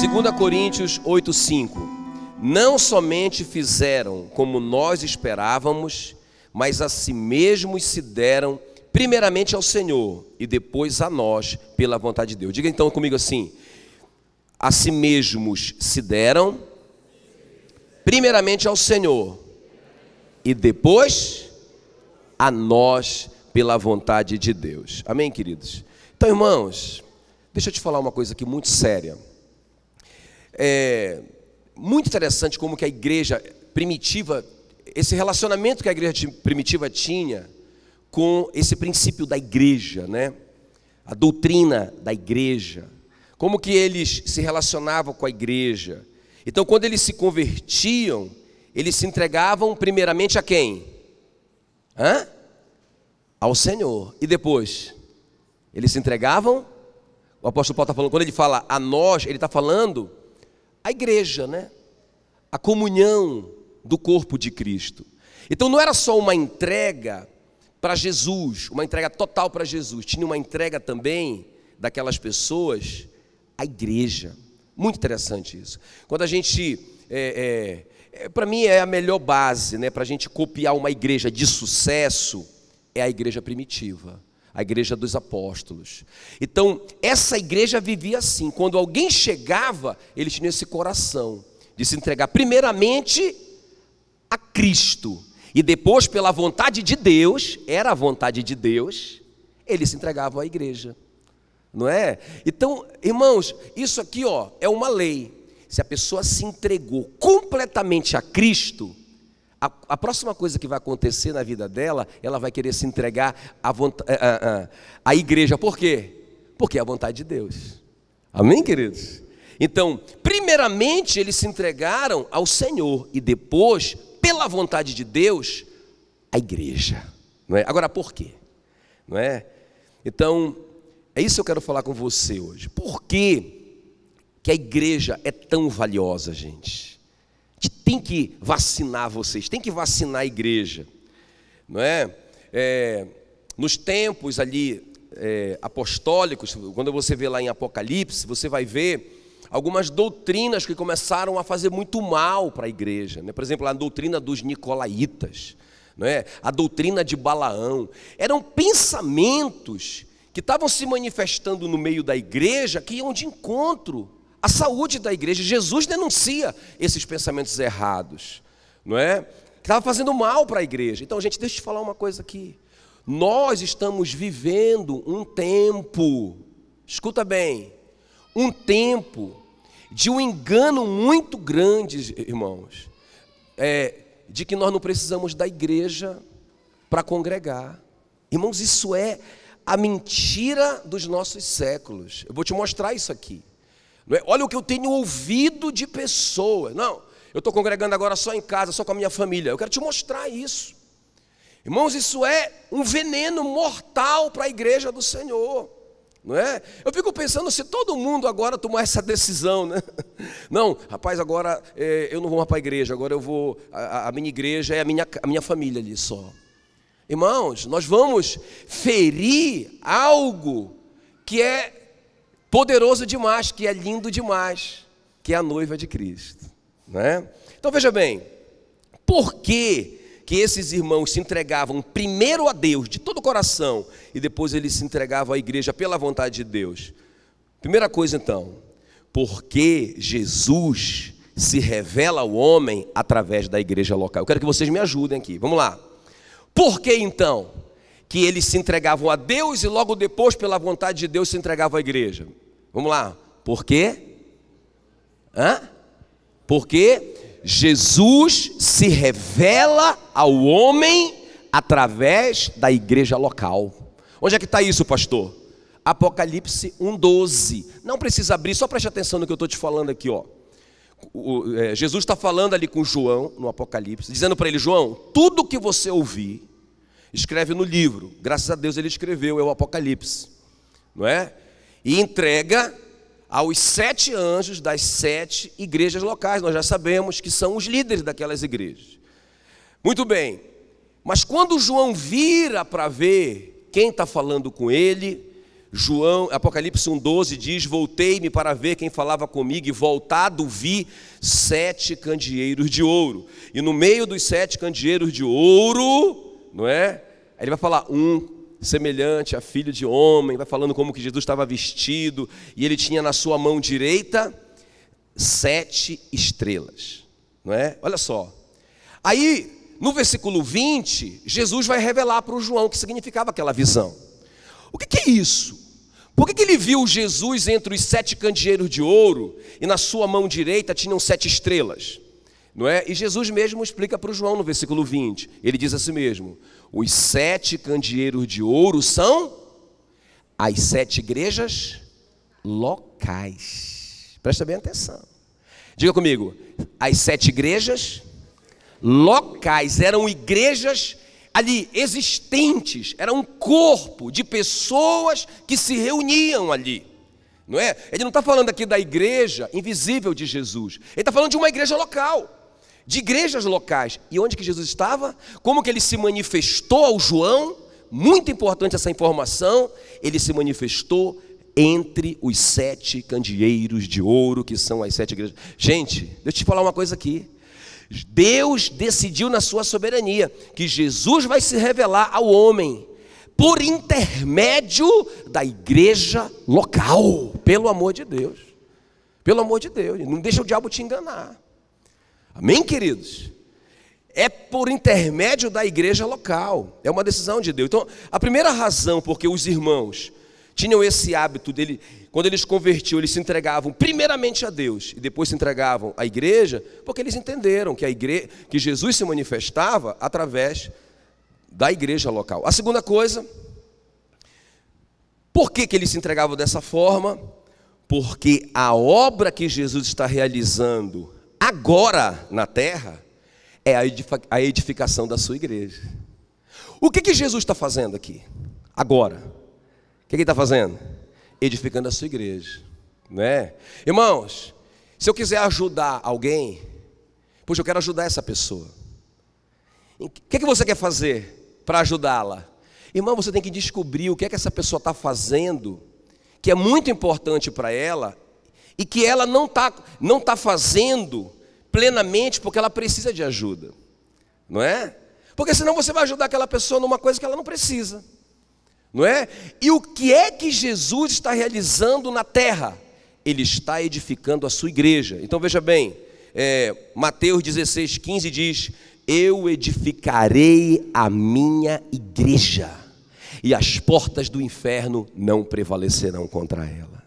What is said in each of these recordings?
2 Coríntios 8:5. Não somente fizeram como nós esperávamos, mas a si mesmos se deram primeiramente ao Senhor e depois a nós pela vontade de Deus. Diga então comigo assim: a si mesmos se deram primeiramente ao Senhor e depois a nós pela vontade de Deus. Amém, queridos? Então, irmãos, deixa eu te falar uma coisa aqui muito séria. É muito interessante como que a igreja primitiva, esse relacionamento que a igreja primitiva tinha com esse princípio da igreja, né? A doutrina da igreja, como que eles se relacionavam com a igreja. Então, quando eles se convertiam, eles se entregavam primeiramente a quem? Ao Senhor. E depois? Eles se entregavam? O apóstolo Paulo está falando, quando ele fala a nós, ele está falando a igreja, né? A comunhão do corpo de Cristo. Então não era só uma entrega para Jesus, uma entrega total para Jesus, tinha uma entrega também daquelas pessoas à igreja. Muito interessante isso. Quando a gente, para mim é a melhor base, né, para a gente copiar uma igreja de sucesso, é a igreja primitiva, a igreja dos apóstolos. Então, essa igreja vivia assim, quando alguém chegava, ele tinha esse coração de se entregar primeiramente a Cristo, e depois pela vontade de Deus, era a vontade de Deus, eles se entregavam à igreja, não é? Então, irmãos, isso aqui é uma lei. Se a pessoa se entregou completamente a Cristo, a próxima coisa que vai acontecer na vida dela, ela vai querer se entregar à igreja. Por quê? Porque é a vontade de Deus. Amém, queridos? Então, primeiramente eles se entregaram ao Senhor e depois, pela vontade de Deus, à igreja. Não é? Agora, por quê? Não é? Então, é isso que eu quero falar com você hoje. Por que a igreja é tão valiosa, gente? Tem que vacinar vocês, tem que vacinar a igreja, não é? Nos tempos ali apostólicos, quando você vê lá em Apocalipse, você vai ver algumas doutrinas que começaram a fazer muito mal para a igreja, né? Por exemplo, a doutrina dos nicolaítas, não é? A doutrina de Balaão, eram pensamentos que estavam se manifestando no meio da igreja, que iam de encontro a saúde da igreja. Jesus denuncia esses pensamentos errados, não é? Que estava fazendo mal para a igreja. Então, gente, deixa eu te falar uma coisa aqui. Nós estamos vivendo um tempo, escuta bem, um tempo de um engano muito grande, irmãos, de que nós não precisamos da igreja para congregar. Irmãos, isso é a mentira dos nossos séculos. Eu vou te mostrar isso aqui. Olha o que eu tenho ouvido de pessoas. Não, eu estou congregando agora só em casa, só com a minha família. Eu quero te mostrar isso. Irmãos, isso é um veneno mortal para a igreja do Senhor, não é? Eu fico pensando se todo mundo agora tomar essa decisão, né? Não, rapaz, agora eu não vou mais para a igreja, agora eu vou, a minha igreja é a minha família ali só. Irmãos, nós vamos ferir algo que é poderoso demais, que é lindo demais, que é a noiva de Cristo, né? Então veja bem, por que esses irmãos se entregavam primeiro a Deus de todo o coração e depois eles se entregavam à igreja pela vontade de Deus? Primeira coisa então, porque Jesus se revela ao homem através da igreja local. Eu quero que vocês me ajudem aqui, vamos lá. Por que então que eles se entregavam a Deus e logo depois, pela vontade de Deus, se entregavam à igreja? Vamos lá. Por quê? Porque Jesus se revela ao homem através da igreja local. Onde é que está isso, pastor? Apocalipse 1:12. Não precisa abrir, só preste atenção no que eu estou te falando aqui, Jesus está falando ali com João, no Apocalipse, dizendo para ele: João, tudo que você ouvir, escreve no livro. Graças a Deus ele escreveu, é o Apocalipse, não é? E entrega aos 7 anjos das 7 igrejas locais. Nós já sabemos que são os líderes daquelas igrejas. Muito bem, mas quando João vira para ver quem está falando com ele, Apocalipse 1,12 diz: voltei-me para ver quem falava comigo, e voltado vi 7 candeeiros de ouro. E no meio dos 7 candeeiros de ouro, não é? Aí ele vai falar, semelhante a filho de homem, vai falando como que Jesus estava vestido, e ele tinha na sua mão direita 7 estrelas, não é? Olha só. Aí, no versículo 20, Jesus vai revelar para o João o que significava aquela visão. O que é isso? Por que ele viu Jesus entre os 7 candeeiros de ouro e na sua mão direita tinham 7 estrelas? Não é? E Jesus mesmo explica para o João no versículo 20. Ele diz assim mesmo: os 7 candeeiros de ouro são as 7 igrejas locais. Presta bem atenção. Diga comigo, as 7 igrejas locais. Eram igrejas ali existentes, era um corpo de pessoas que se reuniam ali, não é? Ele não está falando aqui da igreja invisível de Jesus, ele está falando de uma igreja local, de igrejas locais. E onde que Jesus estava? Como que ele se manifestou ao João? Muito importante essa informação. Ele se manifestou entre os 7 candeeiros de ouro, que são as 7 igrejas. Gente, deixa eu te falar uma coisa aqui. Deus decidiu na sua soberania que Jesus vai se revelar ao homem por intermédio da igreja local. Pelo amor de Deus. Pelo amor de Deus. Não deixa o diabo te enganar. Amém, queridos? É por intermédio da igreja local. É uma decisão de Deus. Então, a primeira razão porque os irmãos tinham esse hábito dele, quando eles convertiam, eles se entregavam primeiramente a Deus e depois se entregavam à igreja, porque eles entenderam que Jesus se manifestava através da igreja local. A segunda coisa, por que eles se entregavam dessa forma? Porque a obra que Jesus está realizando agora na terra é a edificação da sua igreja. O que Jesus está fazendo aqui, agora? O que ele está fazendo? Edificando a sua igreja, não é? Irmãos, se eu quiser ajudar alguém, poxa, eu quero ajudar essa pessoa. O que você quer fazer para ajudá-la? Irmão, você tem que descobrir o que é que essa pessoa está fazendo, que é muito importante para ela, e que ela não tá fazendo plenamente porque ela precisa de ajuda, não é? Porque senão você vai ajudar aquela pessoa numa coisa que ela não precisa, não é? E o que é que Jesus está realizando na terra? Ele está edificando a sua igreja. Então veja bem, Mateus 16,15 diz: eu edificarei a minha igreja, e as portas do inferno não prevalecerão contra ela.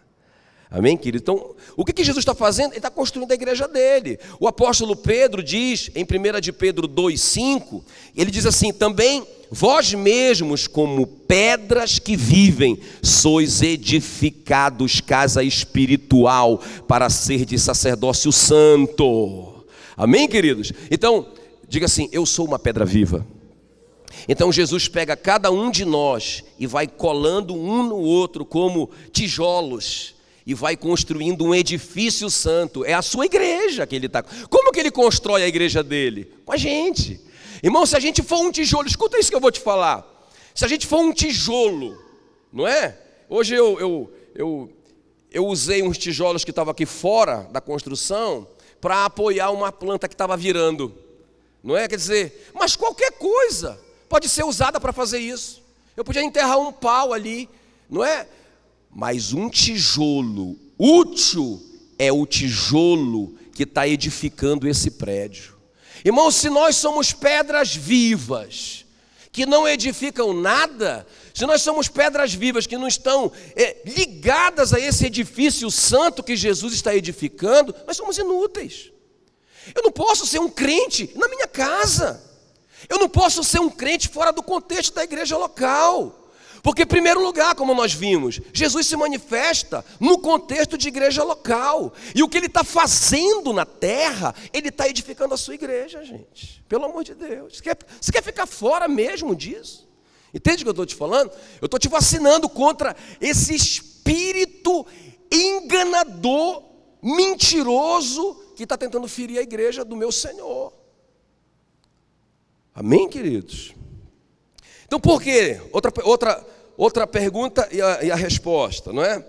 Amém, querido? Então, o que Jesus está fazendo? Ele está construindo a igreja dele. O apóstolo Pedro diz, em 1 de Pedro 2,5, ele diz assim: também vós mesmos, como pedras que vivem, sois edificados casa espiritual, para ser de sacerdócio santo. Amém, queridos? Então, diga assim: eu sou uma pedra viva. Então Jesus pega cada um de nós e vai colando um no outro como tijolos, e vai construindo um edifício santo. É a sua igreja que ele está. Como que ele constrói a igreja dele? Com a gente. Irmão, se a gente for um tijolo, escuta isso que eu vou te falar. Se a gente for um tijolo, não é? Hoje eu usei uns tijolos que estavam aqui fora da construção para apoiar uma planta que estava virando, não é? Quer dizer, mas qualquer coisa pode ser usada para fazer isso. Eu podia enterrar um pau ali, não é? Mas um tijolo útil é o tijolo que está edificando esse prédio. Irmãos, se nós somos pedras vivas, que não edificam nada, se nós somos pedras vivas que não estão ligadas a esse edifício santo que Jesus está edificando, nós somos inúteis. Eu não posso ser um crente na minha casa. Eu não posso ser um crente fora do contexto da igreja local. Porque, em primeiro lugar, como nós vimos, Jesus se manifesta no contexto de igreja local. E o que ele está fazendo na terra, ele está edificando a sua igreja, gente. Pelo amor de Deus. Você quer ficar fora mesmo disso? Entende o que eu estou te falando? Eu estou te vacinando contra esse espírito enganador, mentiroso, que está tentando ferir a igreja do meu Senhor. Amém, queridos? Então, por quê? outra pergunta e a resposta, não é?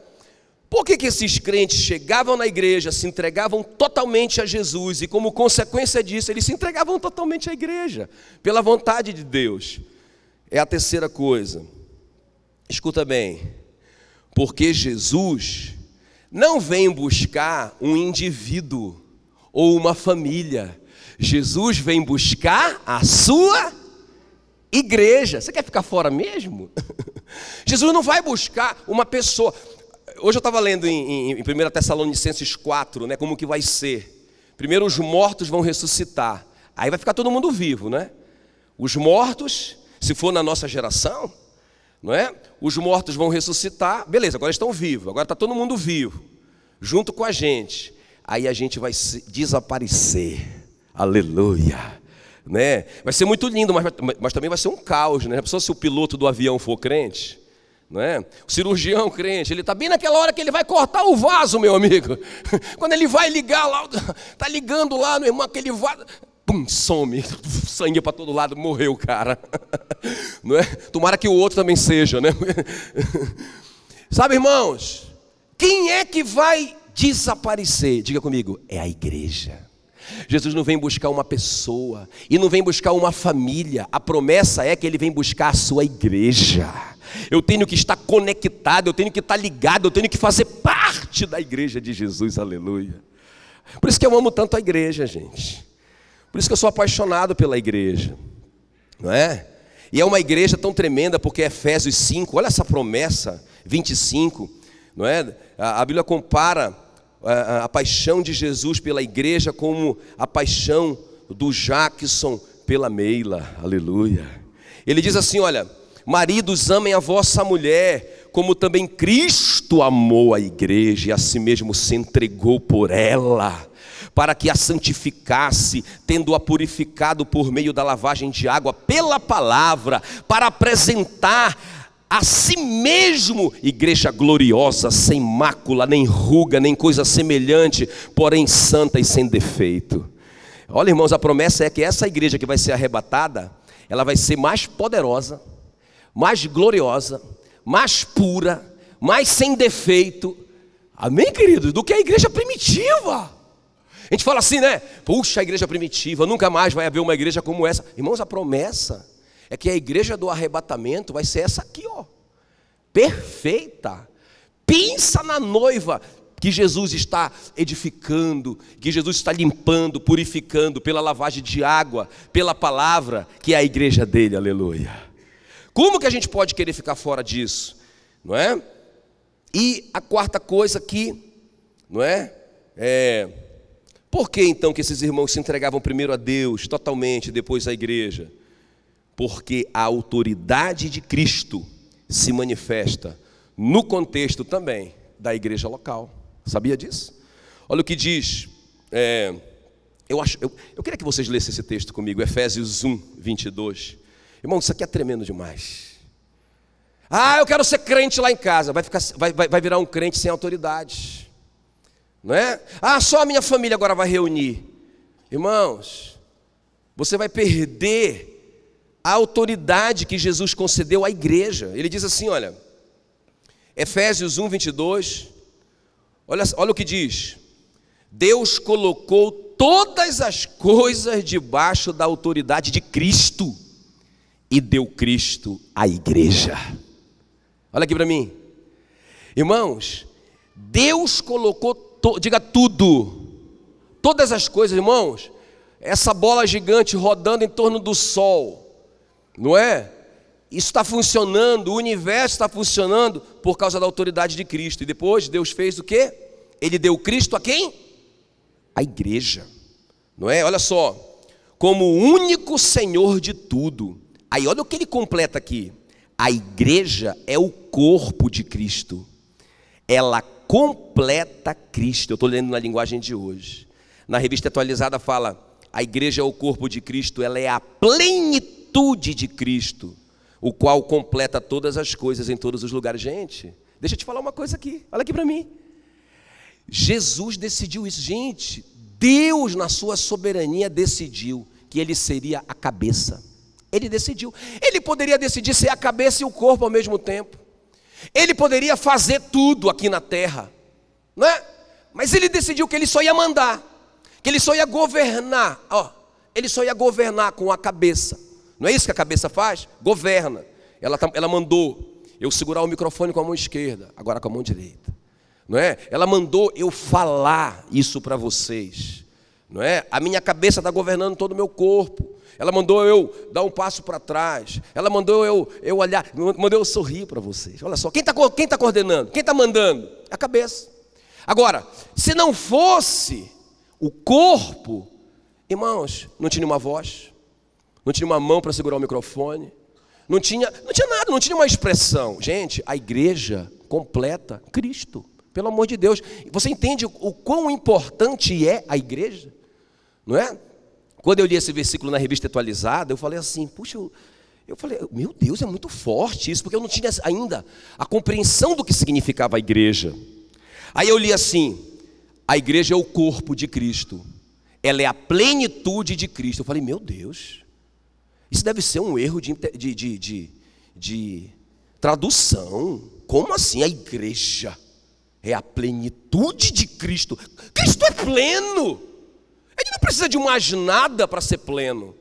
Por que esses crentes chegavam na igreja, se entregavam totalmente a Jesus e como consequência disso, eles se entregavam totalmente à igreja, pela vontade de Deus? É a terceira coisa. Escuta bem, porque Jesus não vem buscar um indivíduo ou uma família. Jesus vem buscar a sua igreja. Você quer ficar fora mesmo? Jesus não vai buscar uma pessoa. Hoje eu estava lendo em 1 Tessalonicenses 4, né, como que vai ser. Primeiro os mortos vão ressuscitar. Aí vai ficar todo mundo vivo, né? Os mortos, se for na nossa geração, não é? Os mortos vão ressuscitar. Beleza, agora estão vivos. Agora está todo mundo vivo, junto com a gente. Aí a gente vai desaparecer. Aleluia. Né? Vai ser muito lindo, mas também vai ser um caos, né? Se o piloto do avião for crente, não é? O cirurgião crente, ele está bem naquela hora que ele vai cortar o vaso, meu amigo. Quando ele vai ligar lá, está ligando lá no irmão, aquele vaso, pum, some, sangue para todo lado, morreu o cara. Não é? Tomara que o outro também seja, né? Sabe, irmãos, quem é que vai desaparecer? Diga comigo, é a igreja. Jesus não vem buscar uma pessoa e não vem buscar uma família. A promessa é que ele vem buscar a sua igreja. Eu tenho que estar conectado, eu tenho que estar ligado, eu tenho que fazer parte da igreja de Jesus, aleluia. Por isso que eu amo tanto a igreja, gente. Por isso que eu sou apaixonado pela igreja, não é? E é uma igreja tão tremenda, porque Efésios 5, olha essa promessa, 25, não é? A Bíblia compara a paixão de Jesus pela igreja como a paixão do Jackson pela Meila, aleluia. Ele diz assim, olha, maridos, amem a vossa mulher, como também Cristo amou a igreja e a si mesmo se entregou por ela, para que a santificasse, tendo-a purificado por meio da lavagem de água pela palavra, para apresentar a si mesmo igreja gloriosa, sem mácula, nem ruga, nem coisa semelhante, porém santa e sem defeito. Olha, irmãos, a promessa é que essa igreja que vai ser arrebatada, ela vai ser mais poderosa, mais gloriosa, mais pura, mais sem defeito, amém, queridos, do que a igreja primitiva. A gente fala assim, né? Puxa, a igreja primitiva, nunca mais vai haver uma igreja como essa. Irmãos, a promessa é que a igreja do arrebatamento vai ser essa aqui, ó, perfeita. Pensa na noiva que Jesus está edificando, que Jesus está limpando, purificando pela lavagem de água, pela palavra, que é a igreja dele, aleluia. Como que a gente pode querer ficar fora disso, não é? E a quarta coisa aqui, não é? Por que então que esses irmãos se entregavam primeiro a Deus totalmente, depois à igreja? Porque a autoridade de Cristo se manifesta no contexto também da igreja local. Sabia disso? Olha o que diz, eu queria que vocês lessem esse texto comigo, Efésios 1, 22. Irmão, isso aqui é tremendo demais. Ah, eu quero ser crente lá em casa. Vai virar um crente sem autoridade, não é? Ah, só a minha família agora vai reunir. Irmãos, você vai perder a autoridade que Jesus concedeu à igreja. Ele diz assim, olha, Efésios 1, 22, olha o que diz: Deus colocou todas as coisas debaixo da autoridade de Cristo e deu Cristo à igreja. Olha aqui para mim, irmãos, Deus colocou, diga tudo, todas as coisas, irmãos, essa bola gigante rodando em torno do sol, não é? Isso está funcionando, o universo está funcionando por causa da autoridade de Cristo. E depois Deus fez o quê? Ele deu Cristo a quem? A igreja, não é? Olha só, como o único Senhor de tudo. Aí olha o que ele completa aqui: a igreja é o corpo de Cristo, ela completa Cristo. Eu estou lendo na linguagem de hoje. Na revista atualizada fala: a igreja é o corpo de Cristo, ela é a plenitude de Cristo, o qual completa todas as coisas em todos os lugares. Gente, deixa eu te falar uma coisa aqui, olha aqui para mim. Jesus decidiu isso, gente. Deus na sua soberania decidiu que ele seria a cabeça. Ele decidiu. Ele poderia decidir ser a cabeça e o corpo ao mesmo tempo. Ele poderia fazer tudo aqui na terra, não é? Mas ele decidiu que ele só ia mandar, que ele só ia governar. Ele só ia governar com a cabeça. Não é isso que a cabeça faz? Governa. Ela mandou eu segurar o microfone com a mão esquerda, agora com a mão direita. Não é? Ela mandou eu falar isso para vocês. Não é? A minha cabeça está governando todo o meu corpo. Ela mandou eu dar um passo para trás. Ela mandou eu olhar, mandou eu sorrir para vocês. Olha só, quem está coordenando? Quem está mandando? É a cabeça. Agora, se não fosse o corpo, irmãos, não tinha uma voz, não tinha uma mão para segurar o microfone, não tinha nada, não tinha uma expressão. Gente, a igreja completa Cristo, pelo amor de Deus. Você entende o quão importante é a igreja? Não é? Quando eu li esse versículo na revista atualizada, eu falei assim, puxa, eu falei, meu Deus, é muito forte isso, porque eu não tinha ainda a compreensão do que significava a igreja. Aí eu li assim, a igreja é o corpo de Cristo, ela é a plenitude de Cristo. Eu falei, meu Deus, isso deve ser um erro de tradução. Como assim a igreja é a plenitude de Cristo? Cristo é pleno. Ele não precisa de mais nada para ser pleno.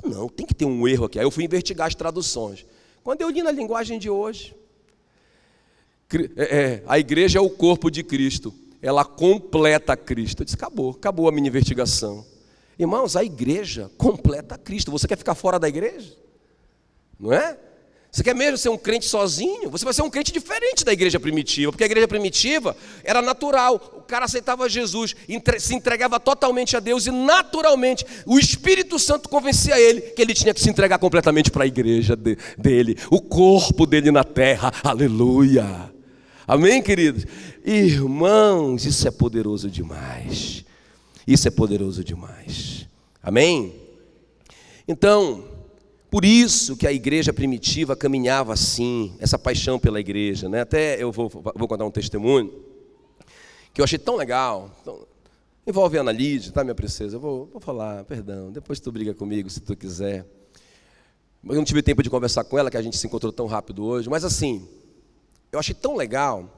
Não, tem que ter um erro aqui. Aí eu fui investigar as traduções. Quando eu li na linguagem de hoje, a igreja é o corpo de Cristo, ela completa Cristo. Eu disse, acabou a minha investigação. Irmãos, a igreja completa Cristo. Você quer ficar fora da igreja? Não é? Você quer mesmo ser um crente sozinho? Você vai ser um crente diferente da igreja primitiva, porque a igreja primitiva era natural. O cara aceitava Jesus, se entregava totalmente a Deus e naturalmente o Espírito Santo convencia ele que ele tinha que se entregar completamente para a igreja dele, o corpo dele na terra. Aleluia! Amém, queridos? Irmãos, isso é poderoso demais. Isso é poderoso demais. Amém? Então, por isso que a igreja primitiva caminhava assim, essa paixão pela igreja, né? Até eu vou contar um testemunho que eu achei tão legal. Envolve a Ana Lídia, tá, minha princesa? Eu vou falar, perdão, depois tu briga comigo se tu quiser. Eu não tive tempo de conversar com ela, que a gente se encontrou tão rápido hoje. Mas assim, eu achei tão legal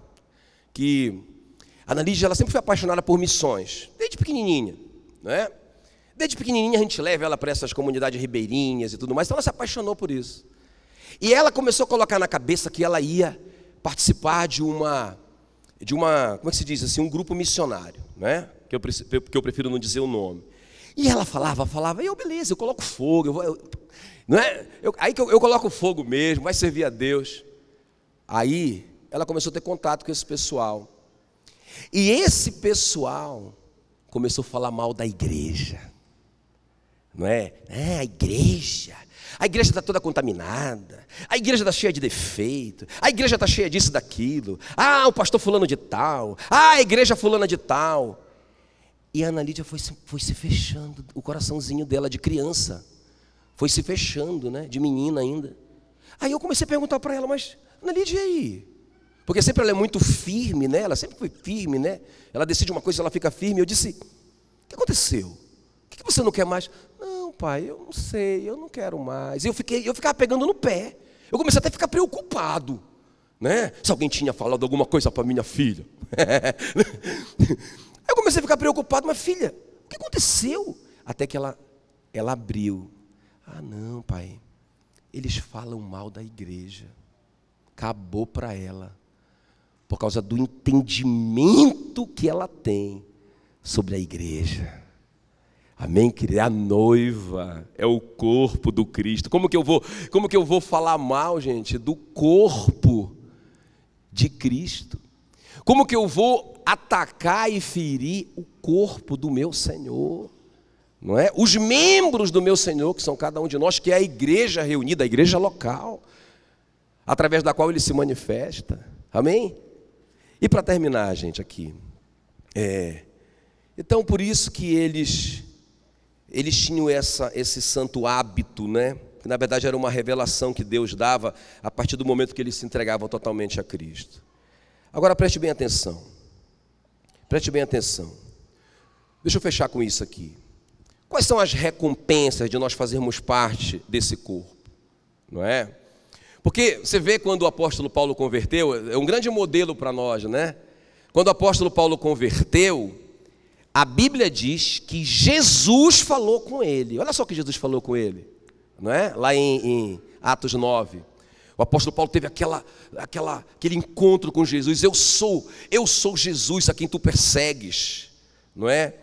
que a Ana Lídia, ela sempre foi apaixonada por missões, desde pequenininha, né? Desde pequenininha a gente leva ela para essas comunidades ribeirinhas e tudo mais, então ela se apaixonou por isso. E ela começou a colocar na cabeça que ela ia participar de uma, como é que se diz assim, um grupo missionário, né? Que eu prefiro não dizer o nome. E ela falava, e eu, beleza, eu coloco fogo, não é? Aí que eu coloco fogo mesmo, vai servir a Deus. Aí ela começou a ter contato com esse pessoal. E esse pessoal começou a falar mal da igreja. Não é? A igreja está toda contaminada, a igreja está cheia de defeito, a igreja está cheia disso e daquilo, o pastor fulano de tal, a igreja fulana de tal. E a Ana Lídia foi se fechando, o coraçãozinho dela de criança foi se fechando, né? De menina ainda. Aí eu comecei a perguntar para ela, mas Ana Lídia, e aí? Porque sempre ela é muito firme, né? Ela sempre foi firme, né? Ela decide uma coisa, ela fica firme. Eu disse, o que aconteceu? O que você não quer mais? Não, pai, eu não sei, eu não quero mais. Eu ficava pegando no pé. Eu comecei até a ficar preocupado, né? Se alguém tinha falado alguma coisa para minha filha. Eu comecei a ficar preocupado, mas filha, o que aconteceu? Até que ela abriu. Não, pai, eles falam mal da igreja. Acabou para ela, por causa do entendimento que ela tem sobre a igreja. Amém, querida? A noiva é o corpo do Cristo. Como que eu vou falar mal, gente, do corpo de Cristo? Como que eu vou atacar e ferir o corpo do meu Senhor? Não é? Os membros do meu Senhor, que são cada um de nós, que é a igreja reunida, a igreja local, através da qual ele se manifesta. Amém? E para terminar, gente, aqui. Então, por isso que eles tinham esse santo hábito, né? Que na verdade era uma revelação que Deus dava a partir do momento que eles se entregavam totalmente a Cristo. Agora preste bem atenção. Preste bem atenção. Deixa eu fechar com isso aqui. Quais são as recompensas de nós fazermos parte desse corpo? Não é? Porque você vê quando o apóstolo Paulo converteu, é um grande modelo para nós, né? Quando o apóstolo Paulo converteu, a Bíblia diz que Jesus falou com ele. Olha só o que Jesus falou com ele, não é? Lá em Atos 9. O apóstolo Paulo teve aquele encontro com Jesus. Eu sou Jesus a quem tu persegues, não é?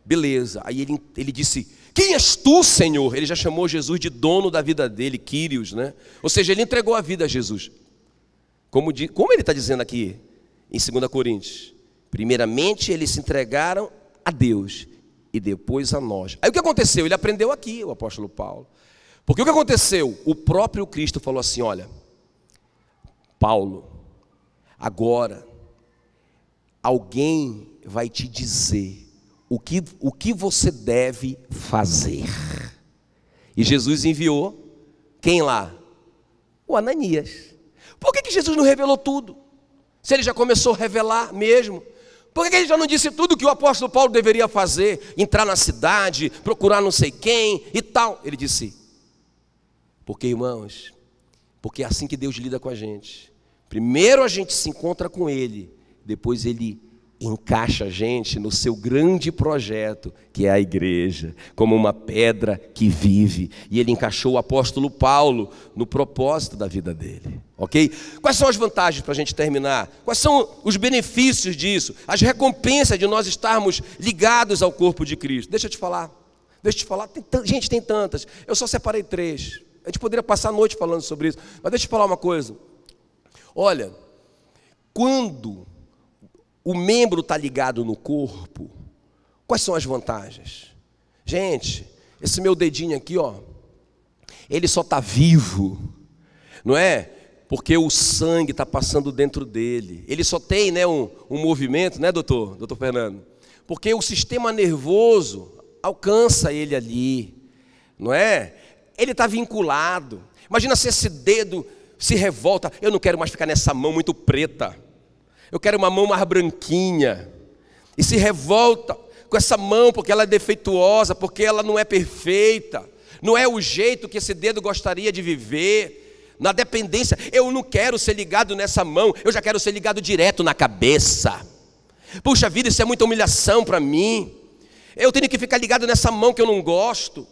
Beleza. Aí ele disse: quem és tu, Senhor? Ele já chamou Jesus de dono da vida dele, Quírios, né? Ou seja, ele entregou a vida a Jesus. Como ele está dizendo aqui em 2 Coríntios: primeiramente eles se entregaram a Deus e depois a nós. Aí o que aconteceu? Ele aprendeu aqui, o apóstolo Paulo. Porque o que aconteceu? O próprio Cristo falou assim: olha, Paulo, agora alguém vai te dizer o que você deve fazer. E Jesus enviou quem lá? O Ananias. Por que Jesus não revelou tudo? Se ele já começou a revelar mesmo, por que ele já não disse tudo que o apóstolo Paulo deveria fazer? Entrar na cidade, procurar não sei quem e tal. Ele disse: porque, irmãos, porque é assim que Deus lida com a gente. Primeiro a gente se encontra com Ele, depois Ele encaixa a gente no seu grande projeto, que é a igreja, como uma pedra que vive. E Ele encaixou o apóstolo Paulo no propósito da vida dele, ok? Quais são as vantagens para a gente terminar? Quais são os benefícios disso? As recompensas de nós estarmos ligados ao corpo de Cristo? Deixa eu te falar, gente, tem tantas. Eu só separei 3. A gente poderia passar a noite falando sobre isso, mas deixa eu te falar uma coisa. Olha, quando o membro está ligado no corpo, quais são as vantagens? Gente, esse meu dedinho aqui, ó, ele só está vivo, não é? Porque o sangue está passando dentro dele. Ele só tem, né, um movimento, né, doutor Fernando? Porque o sistema nervoso alcança ele ali, não é? Ele está vinculado. Imagina se esse dedo se revolta: eu não quero mais ficar nessa mão muito preta, eu quero uma mão mais branquinha. E se revolta com essa mão porque ela é defeituosa, porque ela não é perfeita, não é o jeito que esse dedo gostaria de viver, na dependência. Eu não quero ser ligado nessa mão, eu já quero ser ligado direto na cabeça. Puxa vida, isso é muita humilhação para mim. Eu tenho que ficar ligado nessa mão que eu não gosto.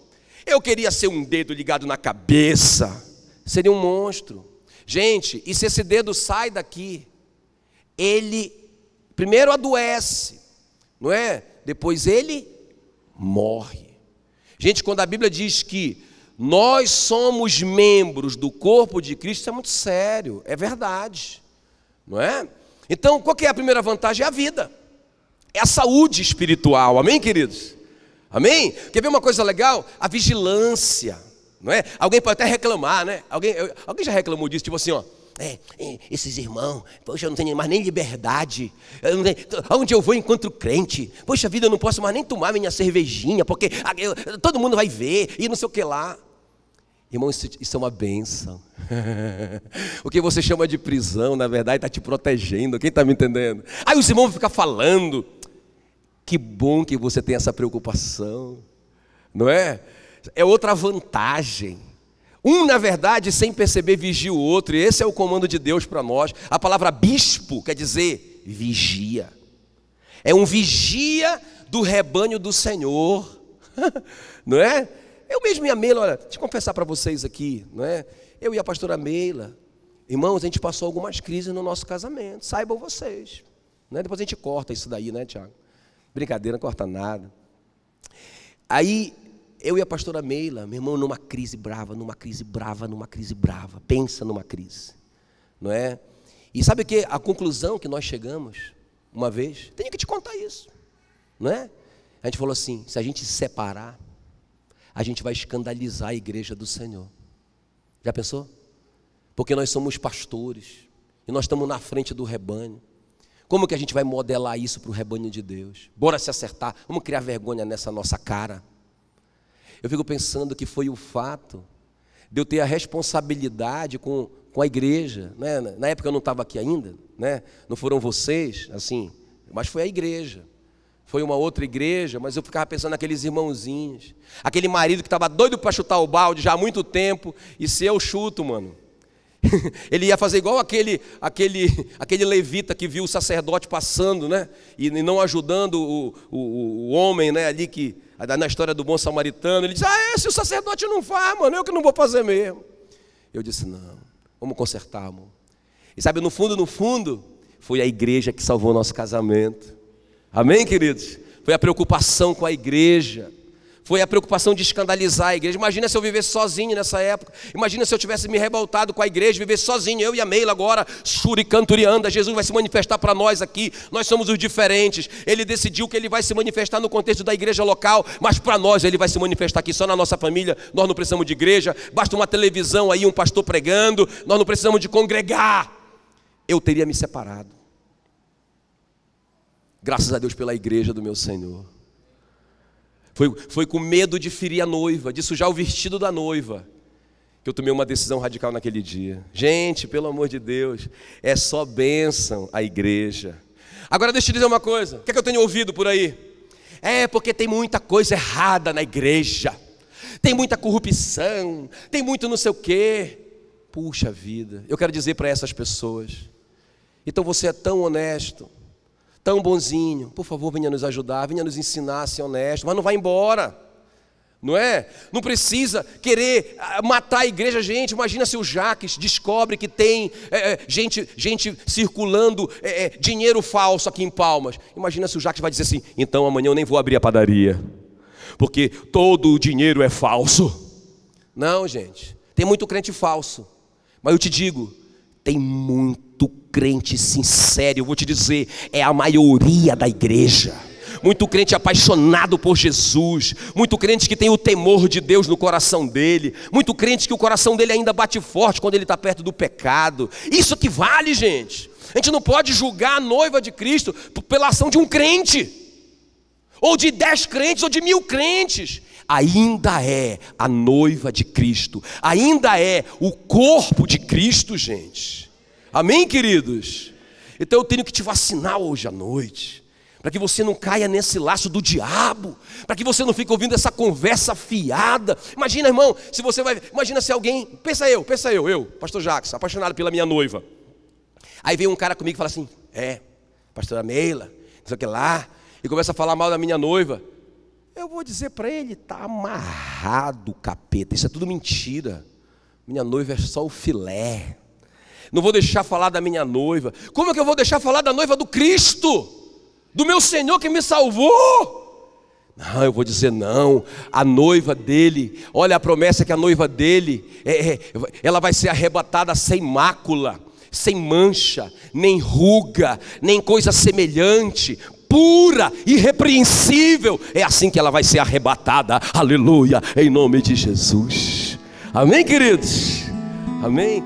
Eu queria ser um dedo ligado na cabeça. Seria um monstro. Gente, e se esse dedo sai daqui, ele primeiro adoece, não é? Depois ele morre. Gente, quando a Bíblia diz que nós somos membros do corpo de Cristo, isso é muito sério, é verdade, não é? Então, qual que é a primeira vantagem? É a vida, é a saúde espiritual, amém, queridos? Amém? Quer ver uma coisa legal? A vigilância, não é? Alguém pode até reclamar, né? Alguém já reclamou disso, tipo assim, ó: esses irmãos, poxa, eu não tenho mais nem liberdade, onde eu vou encontro crente, poxa vida, eu não posso mais nem tomar minha cervejinha, porque todo mundo vai ver, e não sei o que lá. Irmão, isso é uma bênção. O que você chama de prisão, na verdade, está te protegendo. Quem está me entendendo? Aí os irmãos vão ficar falando. Que bom que você tem essa preocupação, não é? É outra vantagem. Um, na verdade, sem perceber, vigia o outro, e esse é o comando de Deus para nós. A palavra bispo quer dizer vigia. É um vigia do rebanho do Senhor, não é? Eu mesmo e a Meila, olha, deixa eu confessar para vocês aqui, não é? Eu e a pastora Meila, irmãos, a gente passou algumas crises no nosso casamento, saibam vocês, né? Depois a gente corta isso daí, né, Tiago? Brincadeira, não corta nada. Aí, eu e a pastora Meila, meu irmão, numa crise brava, pensa numa crise, não é? E sabe o que? A conclusão que nós chegamos, uma vez, tenho que te contar isso, não é? A gente falou assim: se a gente se separar, a gente vai escandalizar a igreja do Senhor. Já pensou? Porque nós somos pastores, e nós estamos na frente do rebanho. Como que a gente vai modelar isso para o rebanho de Deus? Bora se acertar, vamos criar vergonha nessa nossa cara. Eu fico pensando que foi o fato de eu ter a responsabilidade com a igreja, né? Na época eu não estava aqui ainda, né? Não foram vocês, assim, mas foi a igreja, Foi uma outra igreja, mas eu ficava pensando naqueles irmãozinhos. Aquele marido que estava doido para chutar o balde já há muito tempo. E se eu chuto, mano, ele ia fazer igual aquele levita que viu o sacerdote passando, né? E não ajudando o homem, né? Ali que, na história do bom samaritano, ele diz: se o sacerdote não faz, mano, eu que não vou fazer mesmo. Eu disse: não, vamos consertar, amor. E sabe, no fundo, foi a igreja que salvou o nosso casamento. Amém, queridos? Foi a preocupação com a igreja. Foi a preocupação de escandalizar a igreja. Imagina se eu vivesse sozinho nessa época. Imagina se eu tivesse me revoltado com a igreja, vivesse sozinho, eu e a Meila agora, suricanturianda. Jesus vai se manifestar para nós aqui. Nós somos os diferentes. Ele decidiu que ele vai se manifestar no contexto da igreja local, mas para nós ele vai se manifestar aqui só na nossa família. Nós não precisamos de igreja. Basta uma televisão aí, um pastor pregando. Nós não precisamos de congregar. Eu teria me separado. Graças a Deus pela igreja do meu Senhor. Foi com medo de ferir a noiva, de sujar o vestido da noiva, que eu tomei uma decisão radical naquele dia. Gente, pelo amor de Deus, é só bênção a igreja. Agora deixa eu te dizer uma coisa, o que é que eu tenho ouvido por aí? Porque tem muita coisa errada na igreja, tem muita corrupção, tem muito não sei o quê. Puxa vida, eu quero dizer para essas pessoas: então você é tão honesto, tão bonzinho, por favor, venha nos ajudar, venha nos ensinar a ser honesto, mas não vai embora, não é? Não precisa querer matar a igreja. Gente, imagina se o Jaques descobre que tem gente circulando dinheiro falso aqui em Palmas. Imagina se o Jaques vai dizer assim: então amanhã eu nem vou abrir a padaria, porque todo o dinheiro é falso. Não, gente, tem muito crente falso, mas eu te digo, tem muito crente sincero. Eu vou te dizer, é a maioria da igreja. Muito crente apaixonado por Jesus, muito crente que tem o temor de Deus no coração dele, muito crente que o coração dele ainda bate forte quando ele está perto do pecado. Isso que vale, gente. A gente não pode julgar a noiva de Cristo pela ação de um crente, ou de 10 crentes, ou de 1000 crentes. Ainda é a noiva de Cristo, ainda é o corpo de Cristo, gente. Amém, queridos? Então eu tenho que te vacinar hoje à noite, para que você não caia nesse laço do diabo, para que você não fique ouvindo essa conversa fiada. Imagina, irmão, imagina se alguém, pensa eu, pastor Jacques, apaixonado pela minha noiva. Aí vem um cara comigo e fala assim: pastora Meila, não sei o que lá, e começa a falar mal da minha noiva. Eu vou dizer para ele: está amarrado, capeta, isso é tudo mentira. Minha noiva é só o filé. Não vou deixar falar da minha noiva. Como é que eu vou deixar falar da noiva do Cristo, do meu Senhor que me salvou? Não, eu vou dizer não. A noiva dele, olha a promessa que a noiva dele, ela vai ser arrebatada sem mácula, sem mancha, nem ruga, nem coisa semelhante, pura, irrepreensível. É assim que ela vai ser arrebatada. Aleluia, em nome de Jesus. Amém, queridos? Amém?